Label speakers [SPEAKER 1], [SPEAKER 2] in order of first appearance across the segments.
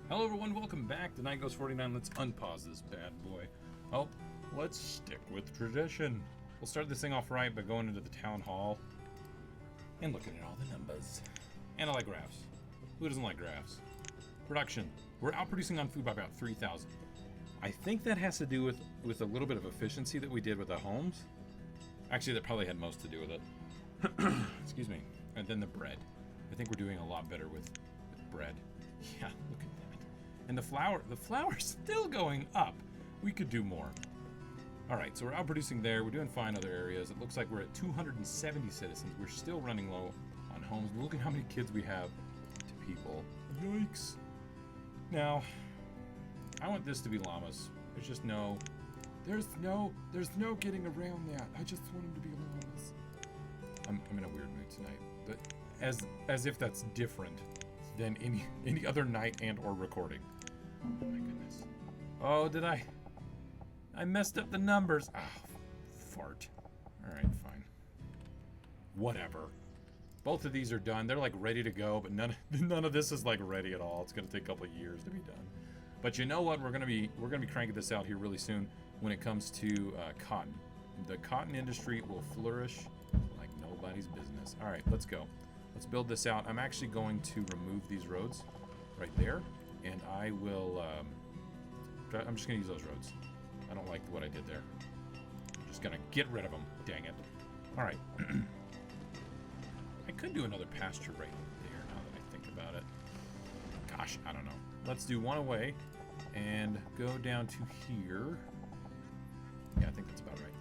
[SPEAKER 1] Hello everyone, welcome back to Night Goes 49. Let's unpause this bad boy. Oh, let's stick with tradition. We'll start this thing off right by going into the town hall and looking at all the numbers. And I like graphs. Who doesn't like graphs? Production. We're outproducing on food by about 3,000. I think that has to do with a little bit of efficiency that we did with the homes. Actually, that probably had most to do with it. Excuse me. And then the bread. I think we're doing a lot better with bread. Yeah, look at that. And the flour's still going up. We could do more. Alright, so we're outproducing there. We're doing fine in other areas. It looks like we're at 270 citizens. We're still running low on homes. Look at how many kids we have to people. Yikes. Now, I want this to be llamas. There's just no... There's no getting around that. I just want them to be llamas. I'm in a weird mood tonight. But as if that's different than any other night and or recording. Oh my goodness. Oh, did I messed up the numbers. Ah, fart. Alright, fine. Whatever. Both of these are done. They're like ready to go, but none of this is like ready at all. It's gonna take a couple of years to be done. But you know what? We're gonna be cranking this out here really soon when it comes to cotton. The cotton industry will flourish like nobody's business. Alright, let's go. Let's build this out. I'm actually going to remove these roads right there, and I will, I'm just going to use those roads. I don't like what I did there. I'm just going to get rid of them. Dang it. Alright. I could do another pasture right there now that I think about it. Gosh, I don't know. Let's do one away and go down to here. Yeah, I think that's about right.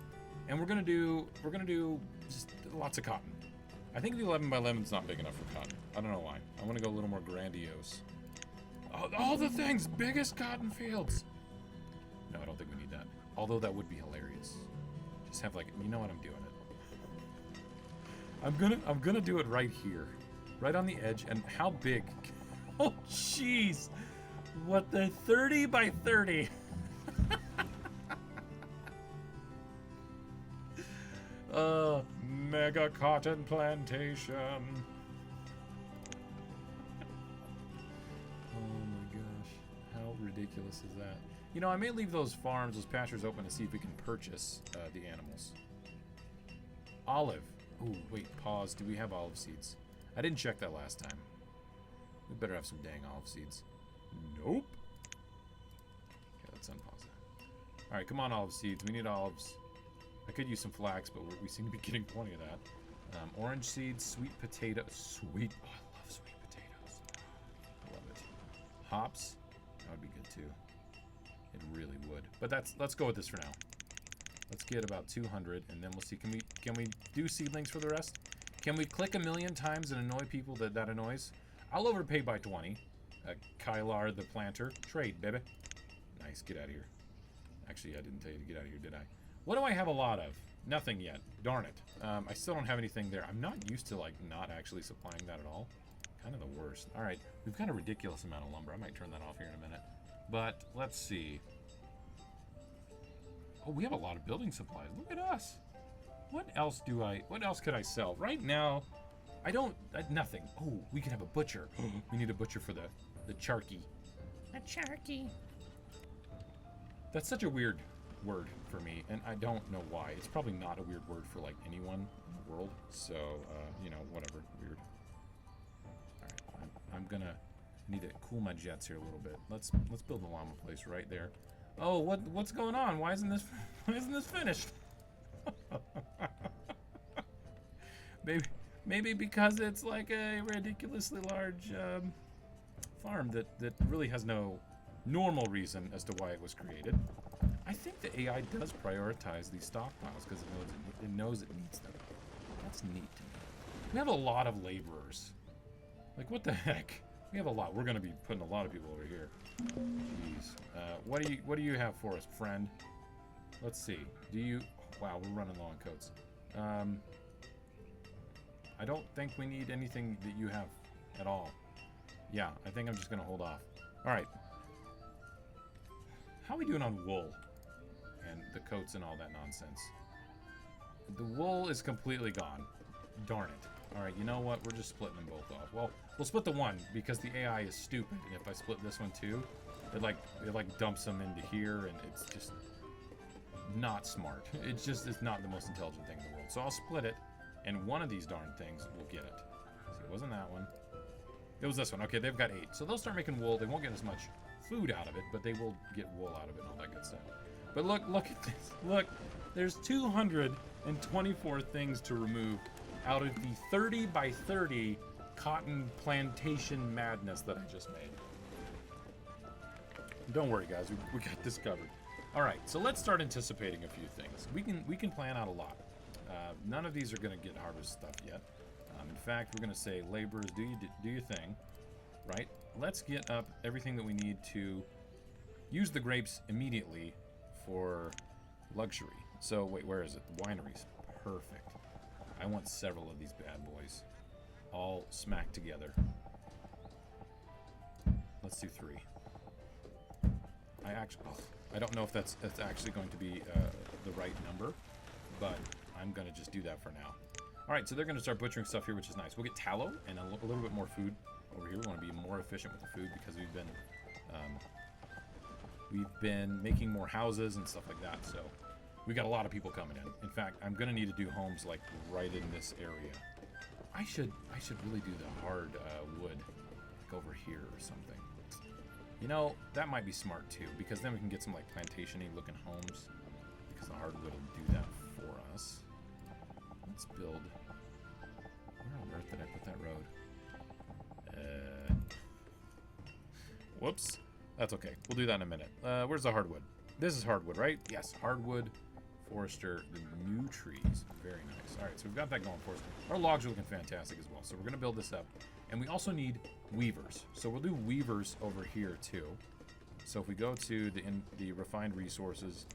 [SPEAKER 1] And we're going to do just lots of cotton. I think the 11 by 11 is not big enough for cotton. I don't know why. I want to go a little more grandiose. Oh, all the things! Biggest cotton fields! No, I don't think we need that. Although that would be hilarious. Just have like, you know what, I'm doing it. I'm gonna do it right here. Right on the edge. And how big? Oh, jeez! What the 30 by 30? Mega cotton plantation. Oh my gosh. How ridiculous is that? You know, I may leave those farms, those pastures open to see if we can purchase the animals. Olive. Ooh, wait, pause. Do we have olive seeds? I didn't check that last time. We better have some dang olive seeds. Nope. Okay, let's unpause that. Alright, come on, olive seeds. We need olives. I could use some flax, but we seem to be getting plenty of that. Orange seeds, sweet potato. Sweet. Oh, I love sweet potatoes. I love it. Hops. That would be good too. It really would. But let's go with this for now. Let's get about 200, and then we'll see. Can we do seedlings for the rest? Can we click a million times and annoy people that annoys? I'll overpay by 20. Kylar the planter. Trade, baby. Nice. Get out of here. Actually, I didn't tell you to get out of here, did I? What do I have a lot of? Nothing yet. Darn it. I still don't have anything there. I'm not used to, like, not actually supplying that at all. Kind of the worst. Alright, we've got a ridiculous amount of lumber. I might turn that off here in a minute. But, let's see. Oh, we have a lot of building supplies. Look at us. What else could I sell? Right now, nothing. Oh, we could have a butcher. We need a butcher for the charky. A charky. That's such a weird word for me, and I don't know why. It's probably not a weird word for like anyone in the world, so you know, whatever. Weird. Alright, I'm gonna need to cool my jets here a little bit. Let's build the llama place right there. Oh, what's going on? Why isn't this finished? maybe because it's like a ridiculously large farm that really has no normal reason as to why it was created. I think the AI does prioritize these stockpiles because it knows it needs them. That's neat to me. We have a lot of laborers. Like, what the heck? We have a lot. We're going to be putting a lot of people over here. Jeez. What do you have for us, friend? Let's see. Do you... Wow, we're running low on coats. I don't think we need anything that you have at all. Yeah, I think I'm just going to hold off. Alright. How are we doing on wool? And the coats and all that nonsense. The wool is completely gone. Darn it. Alright, you know what? We're just splitting them both off. Well, we'll split the one because the AI is stupid. And if I split this one too, it like dumps them into here, and it's just not smart. It's not the most intelligent thing in the world. So I'll split it, and one of these darn things will get it. So it wasn't that one. It was this one. Okay, they've got 8. So they'll start making wool. They won't get as much food out of it, but they will get wool out of it and all that good stuff. But look at this. Look, there's 224 things to remove out of the 30 by 30 cotton plantation madness that I just made. Don't worry, guys. We got this covered. All right, so let's start anticipating a few things. We can plan out a lot. None of these are going to get harvest stuff yet. In fact, we're going to say, laborers, do your thing, right? Let's get up everything that we need to use the grapes immediately for luxury. So, wait, where is it? The wineries. Perfect. I want several of these bad boys all smacked together. Let's do 3. I don't know if that's actually going to be the right number, but I'm going to just do that for now. All right, so they're going to start butchering stuff here, which is nice. We'll get tallow and a little bit more food over here. We want to be more efficient with the food because we've been making more houses and stuff like that. So we got a lot of people coming in. In fact, I'm going to need to do homes like right in this area. I should really do the hard wood like over here or something. You know, that might be smart too, because then we can get some like plantation-y looking homes, because the hardwood will do that for us. Let's build. Where on earth did I put that road? Whoops. That's okay. We'll do that in a minute. Where's the hardwood? This is hardwood, right? Yes, hardwood, forester, the new trees. Very nice. All right, so we've got that going for us. Our logs are looking fantastic as well, so we're going to build this up. And we also need weavers. So we'll do weavers over here too. So if we go to the refined resources,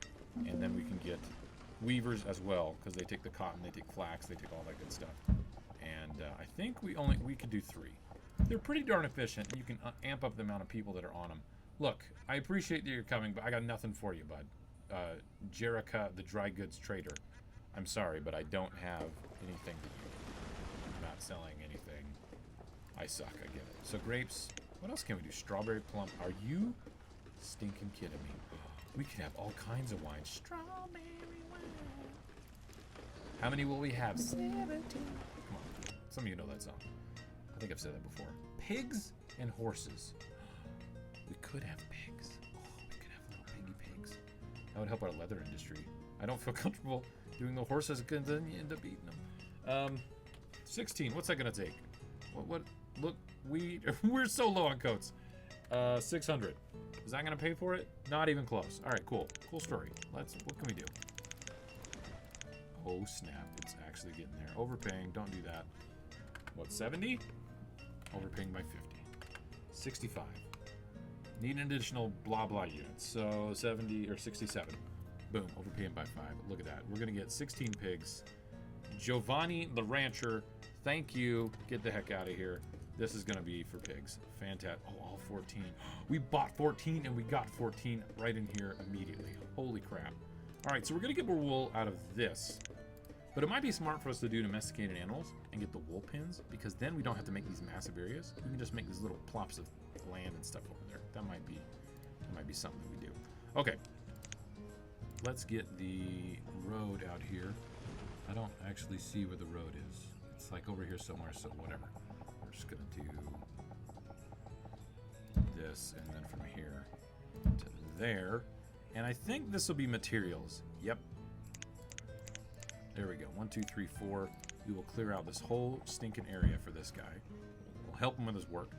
[SPEAKER 1] and then we can get weavers as well, because they take the cotton, they take flax, they take all that good stuff. And I think we could do 3. They're pretty darn efficient. You can amp up the amount of people that are on them. Look, I appreciate that you're coming, but I got nothing for you, bud. Jerica, the dry goods trader. I'm sorry, but I don't have anything to you. I'm not selling anything. I suck, I get it. So grapes, what else can we do? Strawberry, plum. Are you stinking kidding me? We could have all kinds of wine. Strawberry wine. How many will we have? 17. Come on. Some of you know that song. I think I've said that before. Pigs and horses. We could have pigs. Oh, we could have little piggy pigs. That would help our leather industry. I don't feel comfortable doing the horses because then you end up eating them. 16. What's that gonna take? What? Look, we're so low on coats. 600. Is that gonna pay for it? Not even close. All right, cool. Cool story. What can we do? Oh snap! It's actually getting there. Overpaying. Don't do that. What? 70? Overpaying by 50. 65. Need an additional blah blah units. So 70 or 67. Boom. Overpaying by 5. Look at that. We're gonna get 16 pigs. Giovanni the rancher. Thank you. Get the heck out of here. This is going to be for pigs. Fantastic. Oh, all 14. We bought 14 and we got 14 right in here immediately. Holy crap. All right, so we're going to get more wool out of this. But it might be smart for us to do domesticated animals and get the wool pins, because then we don't have to make these massive areas. We can just make these little plops of land and stuff over there. That might be something that we do. Okay. Let's get the road out here. I don't actually see where the road is. It's like over here somewhere, so whatever. We're just gonna do this, and then from here to there. And I think this will be materials. Yep. There we go. 1, 2, 3, 4. We will clear out this whole stinking area for this guy. We'll help him with his work.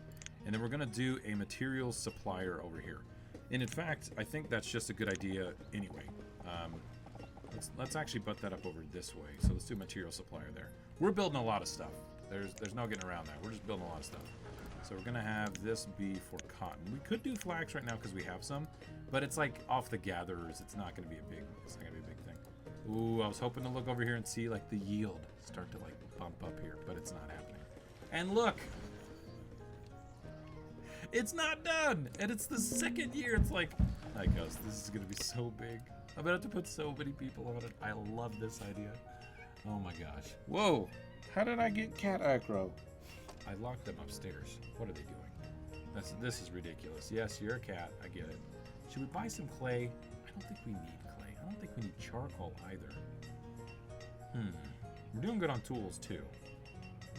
[SPEAKER 1] And then we're gonna do a materials supplier over here. And in fact, I think that's just a good idea anyway. Let's actually butt that up over this way. So let's do material supplier there. We're building a lot of stuff. There's no getting around that. We're just building a lot of stuff. So we're gonna have this be for cotton. We could do flax right now because we have some, but it's like off the gatherers. It's not gonna be a big thing. Ooh, I was hoping to look over here and see like the yield start to like bump up here, but it's not happening. And look, it's not done, and it's the second year. It's like, hi guys, this is gonna be so big. I'm gonna have to put so many people on it. I love this idea. Oh my gosh. Whoa, How did I get cat aggro? I locked them upstairs. What are they doing? This is ridiculous. Yes, you're a cat. I get it. Should we buy some clay? I don't think we need clay. I don't think we need charcoal either. We're doing good on tools too.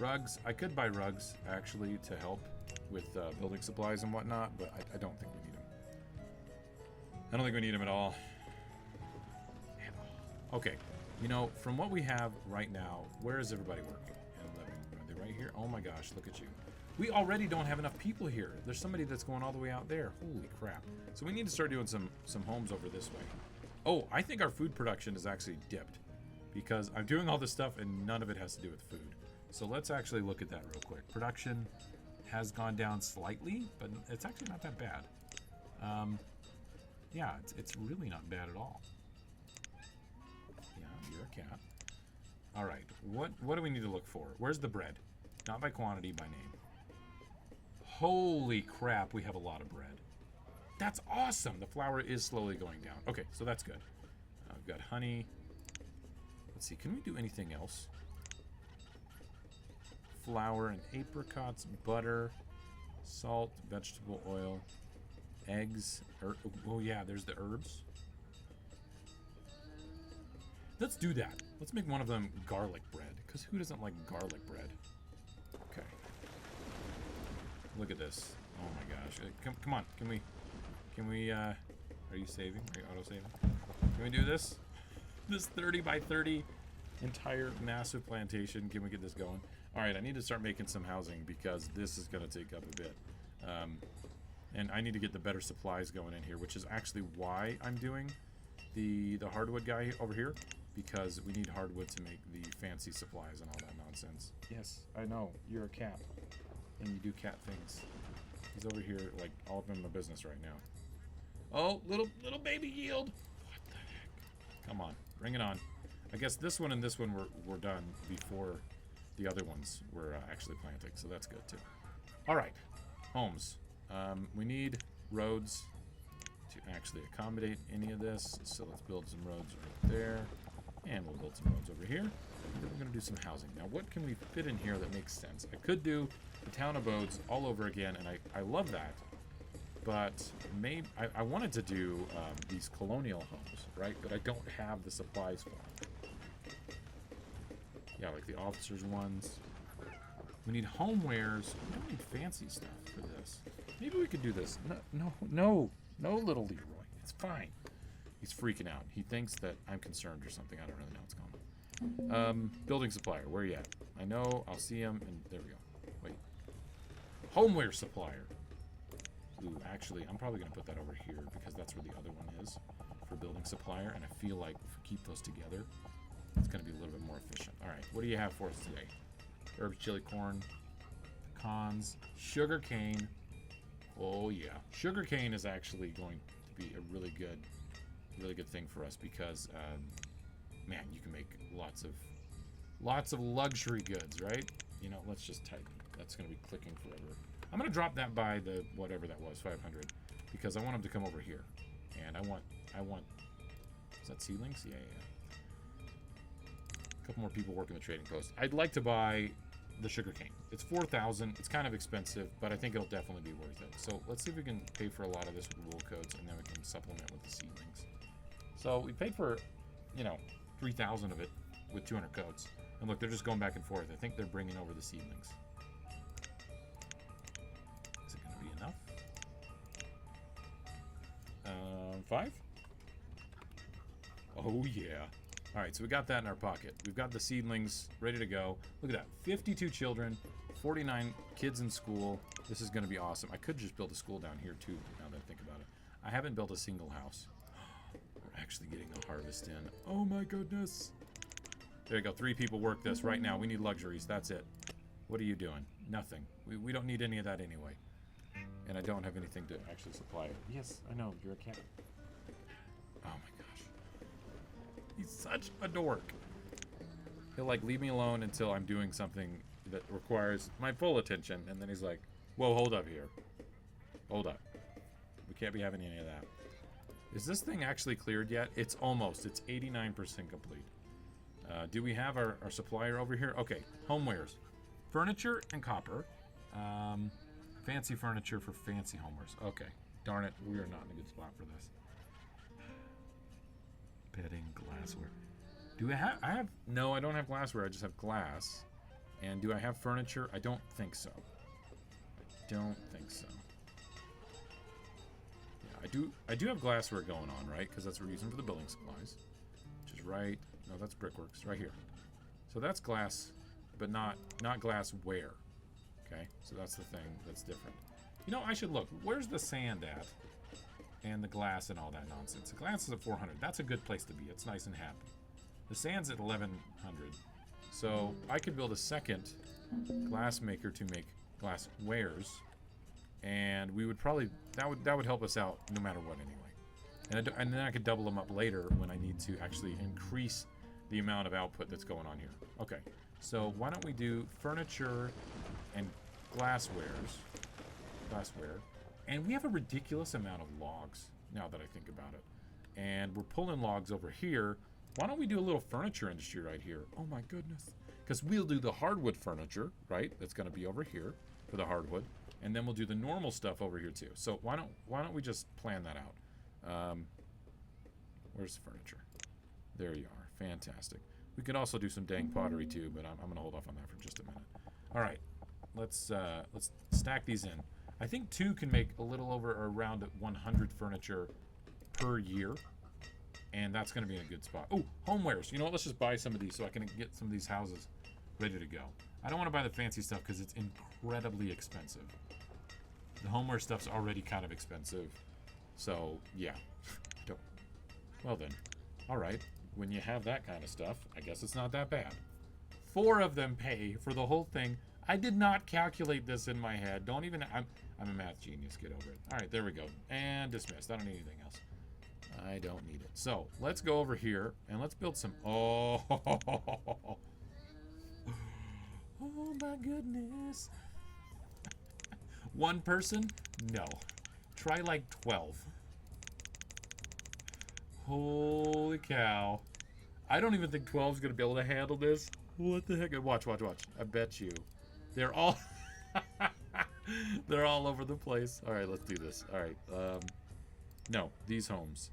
[SPEAKER 1] Rugs. I could buy rugs actually to help with building supplies and whatnot, but I don't think we need them. I don't think we need them at all. Okay. You know, from what we have right now, where is everybody working and living? Are they right here? Oh my gosh, look at you. We already don't have enough people here. There's somebody that's going all the way out there. Holy crap. So we need to start doing some homes over this way. Oh, I think our food production is actually dipped because I'm doing all this stuff and none of it has to do with food. So let's actually look at that real quick. Production has gone down slightly, but it's actually not that bad. Yeah, it's really not bad at all. You're a cat. All right, what do we need to look for? Where's the bread? Not by quantity, by name. Holy crap, we have a lot of bread. That's awesome. The flour is slowly going down. Okay, so that's good. We've got honey. Let's see, can we do anything else? Flour and apricots, butter, salt, vegetable oil, eggs. Oh yeah, there's the herbs. Let's do that. Let's make one of them garlic bread, because who doesn't like garlic bread? Okay. Look at this. Oh my gosh. Come on. Can we, are you saving? Are you auto-saving? Can we do this? This 30 by 30 entire massive plantation. Can we get this going? All right, I need to start making some housing because this is going to take up a bit. And I need to get the better supplies going in here, which is actually why I'm doing the hardwood guy over here, because we need hardwood to make the fancy supplies and all that nonsense. Yes, I know. You're a cat. And you do cat things. He's over here, like, all up in my business right now. Oh, little baby yield. What the heck? Come on, bring it on. I guess this one and this one were done before the other ones were actually planting, so that's good too. All right, homes. We need roads to actually accommodate any of this, so let's build some roads right there, and we'll build some roads over here. And then we're going to do some housing. Now, what can we fit in here that makes sense? I could do the town abodes all over again, and I love that. But maybe I wanted to do these colonial homes, right? But I don't have the supplies for them. Yeah, like the officers' ones. We need homewares. We don't need fancy stuff for this. Maybe we could do this. No, little Leroy. It's fine. He's freaking out. He thinks that I'm concerned or something. I don't really know what's going on. Building supplier. Where are you at? I know. I'll see him. And there we go. Wait. Homeware supplier. Ooh, actually, I'm probably going to put that over here because that's where the other one is for building supplier. And I feel like if we keep those together, it's going to be a little bit more efficient. All right. What do you have for us today? Herbs, chili, corn, pecans, sugar cane. Oh, yeah. Sugar cane is actually going to be a really good thing for us because, man, you can make lots of luxury goods, right? You know, let's just type. That's going to be clicking forever. I'm going to drop that by the whatever that was, 500, because I want them to come over here. And I want, is that seedlings? Yeah. A couple more people working the trading post. I'd like to buy the sugarcane. It's 4,000. It's kind of expensive, but I think it'll definitely be worth it. So let's see if we can pay for a lot of this with wool coats, and then we can supplement with the seedlings. So we paid for, 3,000 of it with 200 coats. And look, they're just going back and forth. I think they're bringing over the seedlings. Is it going to be enough? 5? Oh, yeah. All right, so we got that in our pocket. We've got the seedlings ready to go. Look at that, 52 children, 49 kids in school. This is gonna be awesome. I could just build a school down here too, now that I think about it. I haven't built a single house. We're actually getting a harvest in. Oh my goodness. There you go, 3 people work this right now. We need luxuries, that's it. What are you doing? Nothing. We don't need any of that anyway. And I don't have anything to actually supply it. Yes, I know, you're a cat. Oh my gosh. He's such a dork. He'll like leave me alone until I'm doing something that requires my full attention, and then he's like, whoa, hold up here. Hold up. We can't be having any of that. Is this thing actually cleared yet? It's almost. It's 89% complete. Do we have our supplier over here? Okay, homewares. Furniture and copper. Fancy furniture for fancy homewares. Okay, darn it, we are not in a good spot for this. Bedding, glassware. Do I have... No, I don't have glassware, I just have glass. And do I have furniture? I don't think so. Don't think so. Yeah, I do have glassware going on, right? Because that's what we're using for the building supplies. Which is right... No, that's Brickworks, right here. So that's glass, but not glassware. Okay, so that's the thing that's different. You know, I should look. Where's the sand at? And the glass and all that nonsense. The glass is at 400. That's a good place to be. It's nice and happy. The sand's at 1100. So I could build a second glass maker to make glass wares, and we would probably that would help us out no matter what anyway. And then I could double them up later when I need to actually increase the amount of output that's going on here. Okay, so why don't we do furniture and glassware, and we have a ridiculous amount of logs now that I think about it, and we're pulling logs over here. Why don't we do a little furniture industry right here? Oh my goodness, because we'll do the hardwood furniture, right? That's going to be over here for the hardwood, and then we'll do the normal stuff over here too. So why don't we just plan that out? Where's the furniture? There you are. Fantastic. We could also do some dang pottery too, but I'm going to hold off on that for just a minute. All right, let's stack these in. I think 2 can make a little over or around 100 furniture per year, and that's going to be in a good spot. Oh, homewares. You know what? Let's just buy some of these so I can get some of these houses ready to go. I don't want to buy the fancy stuff because it's incredibly expensive. The homeware stuff's already kind of expensive, so yeah. Well then, all right. When you have that kind of stuff, I guess it's not that bad. 4 of them pay for the whole thing. I did not calculate this in my head. Don't even... I'm a math genius. Get over it. All right, there we go. And dismissed. I don't need anything else. I don't need it. So, let's go over here and let's build some... Oh, oh my goodness. 1 person? No. Try like 12. Holy cow. I don't even think 12 is going to be able to handle this. What the heck? Watch, watch, watch. I bet you. They're all... They're all over the place. All right, let's do this. All right. No, these homes.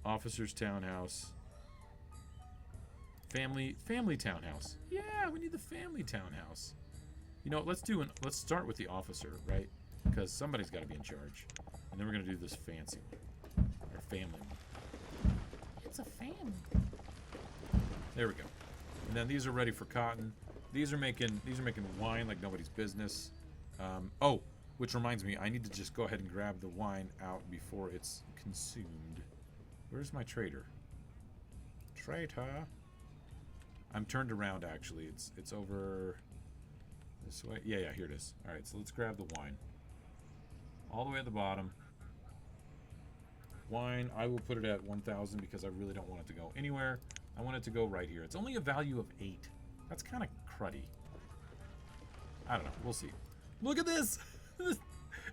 [SPEAKER 1] Officer's townhouse. Family townhouse. Yeah, we need the family townhouse. You know, let's start with the officer, right? Because somebody's got to be in charge. And then we're going to do this fancy one. Our family one. It's a family. There we go. And then these are ready for cotton. These are making wine like nobody's business. Oh, which reminds me, I need to just go ahead and grab the wine out before it's consumed. Where's my trader? Traitor. I'm turned around actually. It's over this way. Yeah, here it is. All right, so let's grab the wine. All the way at the bottom. Wine, I will put it at 1,000 because I really don't want it to go anywhere. I want it to go right here. It's only a value of 8. That's kind of cruddy. I don't know. We'll see. Look at this!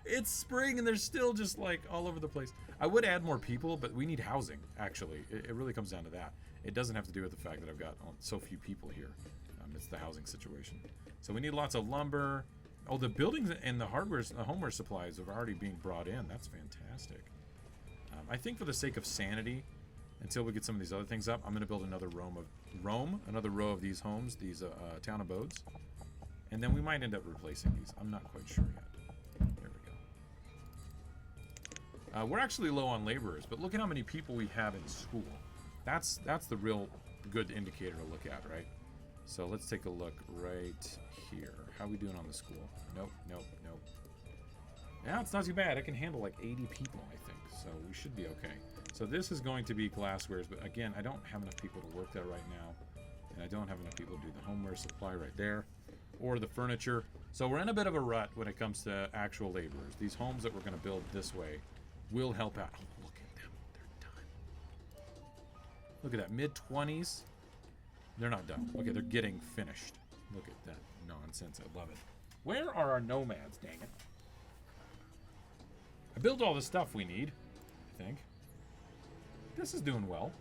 [SPEAKER 1] It's spring and they're still just like all over the place. I would add more people, but we need housing, actually. It really comes down to that. It doesn't have to do with the fact that I've got so few people here. It's the housing situation. So we need lots of lumber. Oh, the buildings and the homeware supplies are already being brought in. That's fantastic. I think for the sake of sanity, until we get some of these other things up, I'm going to build another row of these homes, these town abodes. And then we might end up replacing these. I'm not quite sure yet. There we go. We're actually low on laborers, but look at how many people we have in school. That's the real good indicator to look at, right? So let's take a look right here. How are we doing on the school? Nope, nope, nope. Yeah, it's not too bad. I can handle like 80 people, I think. So we should be okay. So this is going to be glasswares, but again, I don't have enough people to work there right now. And I don't have enough people to do the homeware supply right there. Or the furniture. So we're in a bit of a rut when it comes to actual laborers. These homes that we're going to build this way will help out. Oh, look at them. They're done. Look at that. Mid-20s. They're not done. Okay, they're getting finished. Look at that nonsense. I love it. Where are our nomads, dang it? I built all the stuff we need, I think. This is doing well.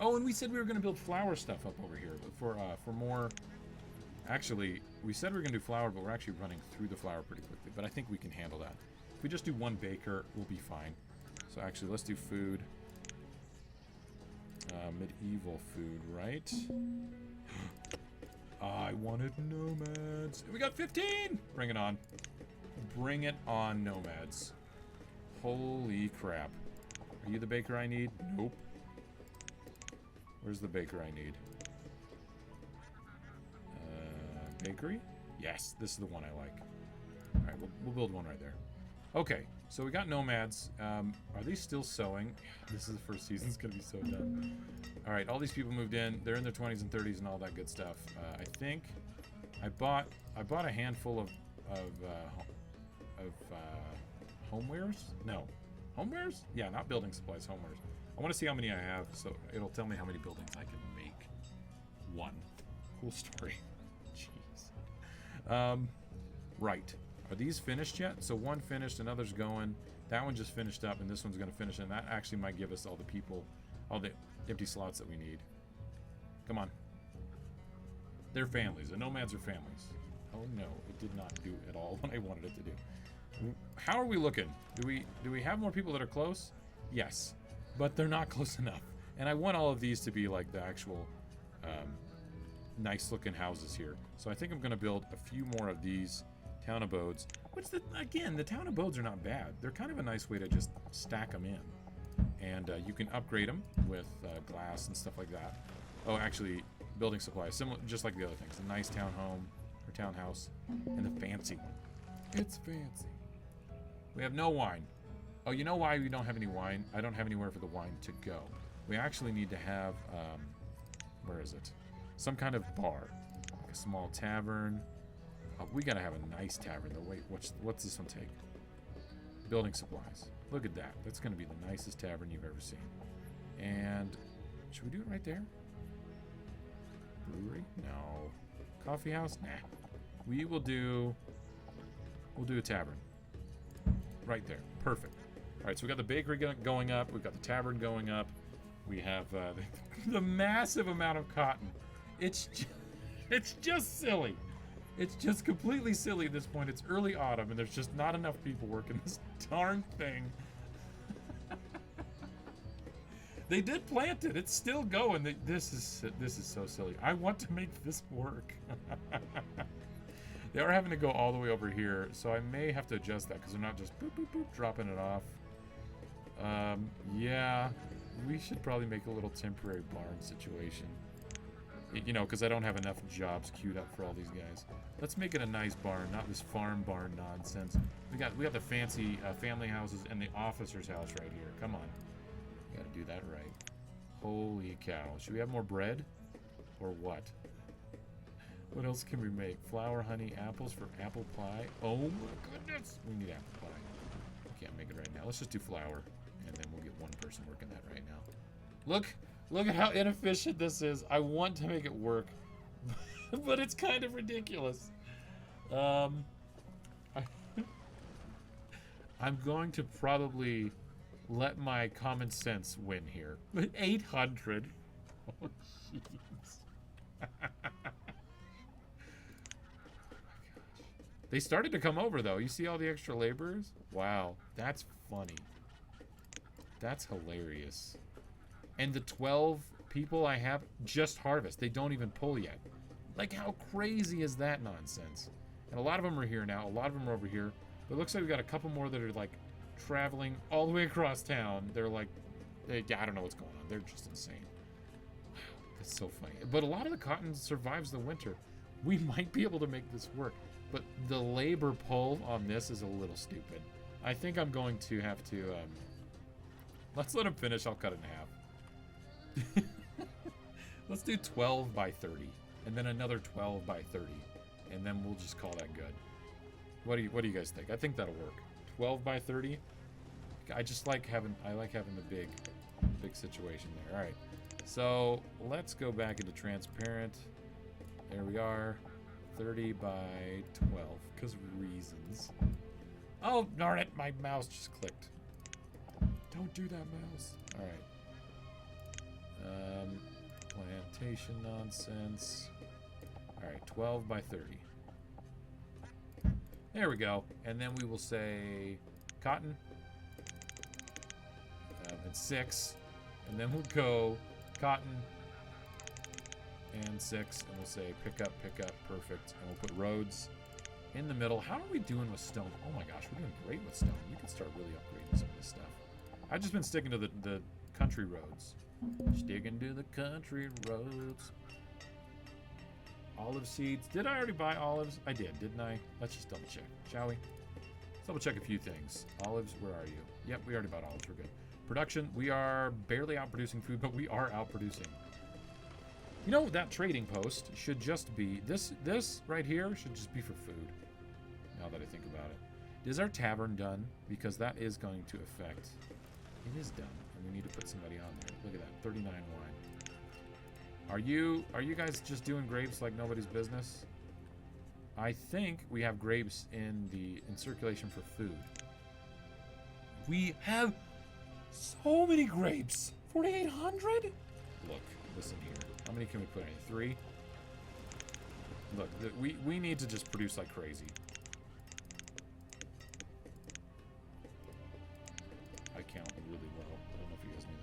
[SPEAKER 1] Oh, and we said we were going to build flower stuff up over here for more. Actually, we said we were going to do flour, but we're actually running through the flour pretty quickly. But I think we can handle that. If we just do one baker, we'll be fine. So actually, let's do food. Medieval food, right? I wanted nomads. We got 15! Bring it on. Bring it on, nomads. Holy crap. Are you the baker I need? Nope. Where's the baker I need? Bakery? Yes, this is the one I like. Alright, we'll build one right there. Okay, so we got nomads. Are they still sowing? This is the first season. It's going to be so dumb. Alright, all these people moved in. They're in their 20s and 30s and all that good stuff. I think I bought a handful of homewares? No. Homewares? Yeah, not building supplies, homewares. I want to see how many I have, so it'll tell me how many buildings I can make. One. Cool story. Jeez. Right. Are these finished yet? So one finished, another's going. That one just finished up, and this one's going to finish, and that actually might give us all the people, all the empty slots that we need. Come on. They're families. The nomads are families. Oh no, it did not do at all what I wanted it to do. How are we looking? Do we have more people that are close? Yes, but they're not close enough. And I want all of these to be like the actual nice looking houses here. So I think I'm going to build a few more of these town abodes. Which, again, the town abodes are not bad. They're kind of a nice way to just stack them in. And you can upgrade them with glass and stuff like that. Oh, actually, building supplies, similar, just like the other things. A nice townhome or townhouse, and the fancy one. It's fancy. We have no wine. Oh, you know why we don't have any wine? I don't have anywhere for the wine to go. We actually need to have, where is it? Some kind of bar, like a small tavern. Oh, we gotta have a nice tavern though. Wait, what's this one take? Building supplies. Look at that. That's gonna be the nicest tavern you've ever seen. And should we do it right there? Brewery? No. Coffee house? Nah. We'll do a tavern. Right there. Perfect. Alright, so we got the bakery going up. We've got the tavern going up. We have the massive amount of cotton. It's just silly. It's just completely silly at this point. It's early autumn, and there's just not enough people working this darn thing. They did plant it. It's still going. This is so silly. I want to make this work. They are having to go all the way over here, so I may have to adjust that because they're not just boop, boop, boop, dropping it off. Yeah, we should probably make a little temporary barn situation. You know, because I don't have enough jobs queued up for all these guys. Let's make it a nice barn, not this farm barn nonsense. We got the fancy family houses and the officer's house right here. Come on, we got to do that right. Holy cow! Should we have more bread, or what? What else can we make? Flour, honey, apples for apple pie. Oh my goodness! We need apple pie. We can't make it right now. Let's just do flour, and then we'll get one person working that right now. Look at how inefficient this is. I want to make it work, but it's kind of ridiculous. I'm going to probably let my common sense win here. 800. Oh, jeez. They started to come over, though. You see all the extra laborers? Wow, that's funny. That's hilarious. And the 12 people I have just harvest. They don't even pull yet. Like, how crazy is that nonsense? And a lot of them are here now. A lot of them are over here. But it looks like we got a couple more that are, like, traveling all the way across town. They're like, I don't know what's going on. They're just insane. Wow, that's so funny. But a lot of the cotton survives the winter. We might be able to make this work. But the labor pull on this is a little stupid. I think I'm going to have to, let's let him finish. I'll cut it in half. Let's do 12 by 30. And then another 12 by 30. And then we'll just call that good. What do you guys think? I think that'll work. 12 by 30. I like having the big situation there. All right. So let's go back into transparent. There we are. 30 by 12, because reasons. Oh, darn it, my mouse just clicked. Don't do that, mouse. All right. Plantation nonsense. Alright, 12 by 30. There we go. And then we will say cotton. And 6. And then we'll go cotton and 6. And we'll say pick up, perfect. And we'll put roads in the middle. How are we doing with stone? Oh my gosh, we're doing great with stone. We can start really upgrading some of this stuff. I've just been sticking to the country roads. Sticking to the country roads. Olive seeds. Did I already buy olives? I did, didn't I? Let's just double check, shall we? Let's double check a few things. Olives, where are you? Yep, we already bought olives. We're good. Production, we are barely outproducing food, but we are outproducing. You know, that trading post should just be, this right here should just be for food. Now that I think about it. Is our tavern done? Because that is going to affect. It is done, and we need to put somebody on there. Look at that, 39 wine. Are you guys just doing grapes like nobody's business? I think we have grapes in circulation for food. We have so many grapes. 4,800? Look, listen here. How many can we put in? 3? Look, we need to just produce like crazy. I count really well. I don't know if you guys knew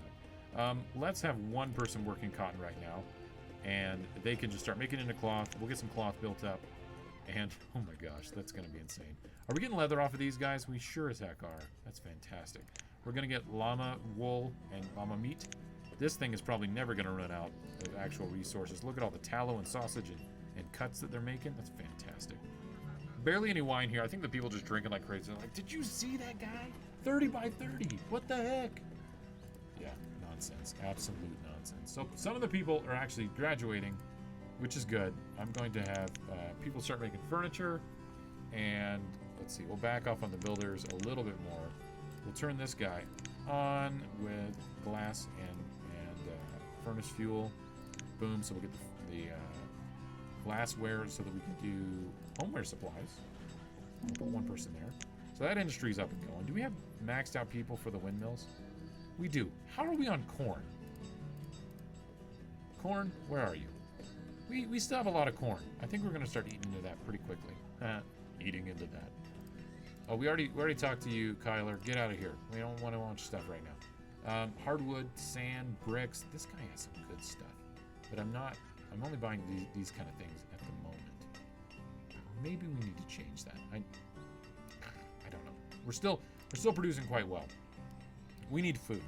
[SPEAKER 1] that. Let's have one person working cotton right now, and they can just start making it into cloth. We'll get some cloth built up, and oh my gosh, that's gonna be insane. Are we getting leather off of these guys? We sure as heck are. That's fantastic. We're gonna get llama wool and llama meat. This thing is probably never gonna run out of actual resources. Look at all the tallow and sausage and cuts that they're making. That's fantastic. Barely any wine here. I think the people just drinking like crazy. They're like, did you see that guy? 30 by 30. What the heck? Yeah, nonsense. Absolute nonsense. So some of the people are actually graduating, which is good. I'm going to have people start making furniture, and let's see, we'll back off on the builders a little bit more. We'll turn this guy on with glass and furnace fuel. Boom, so we'll get the glassware so that we can do homeware supplies. We'll put one person there. So that industry's up and going. Do we have maxed out people for the windmills? We do. How are we on corn? Corn, where are you? We still have a lot of corn. I think we're going to start eating into that pretty quickly. Eating into that. Oh, we already talked to you, Kyler. Get out of here. We don't want to launch stuff right now. Hardwood, sand, bricks. This guy has some good stuff. But I'm only buying these kind of things at the moment. Maybe we need to change that. I don't know. We're still producing quite well. We need food,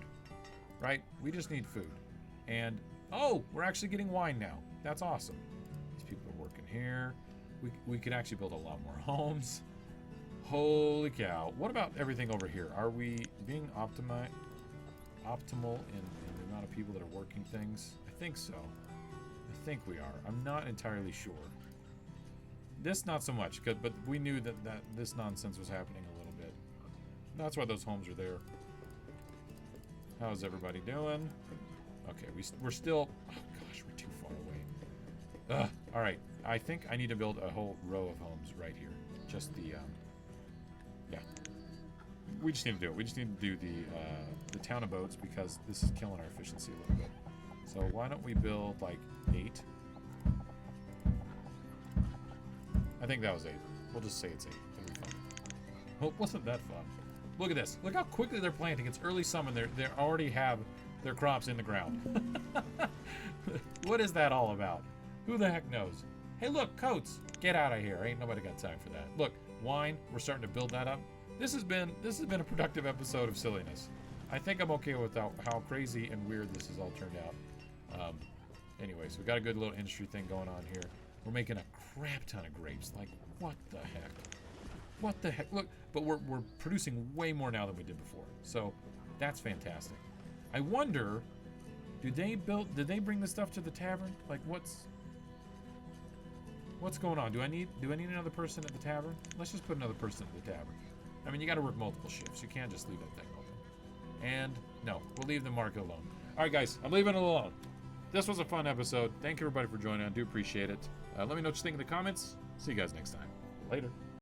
[SPEAKER 1] right? We just need food. And oh, we're actually getting wine now. That's awesome. These people are working here. We could actually build a lot more homes. Holy cow. What about everything over here? Are we being optimal in the amount of people that are working things? I think so. I think we are. I'm not entirely sure. This not so much, but we knew that this nonsense was happening a little bit. That's why those homes are there. How's everybody doing? Okay, we're still... Oh gosh, we're too far away. All right, I think I need to build a whole row of homes right here. Just the... yeah. We just need to do it. We just need to do the town of boats because this is killing our efficiency a little bit. So why don't we build like 8? I think that was 8. We'll just say it's 8. It'll be fun. Oh, wasn't that fun? Look at this. Look how quickly they're planting. It's early summer. They already have their crops in the ground. What is that all about? Who the heck knows? Hey, look, coats. Get out of here. Ain't nobody got time for that. Look, wine. We're starting to build that up. This has been a productive episode of silliness. I think I'm okay with how crazy and weird this has all turned out. Anyways, we got a good little industry thing going on here. We're making a crap ton of grapes. Like, what the heck? What the heck? Look, but we're producing way more now than we did before. So that's fantastic. I wonder, did they bring the stuff to the tavern? Like, what's going on? Do I need another person at the tavern? Let's just put another person at the tavern. I mean, you got to work multiple shifts. You can't just leave that thing open. And no, we'll leave the market alone. All right, guys, I'm leaving it alone. This was a fun episode. Thank you, everybody, for joining. I do appreciate it. Let me know what you think in the comments. See you guys next time. Later.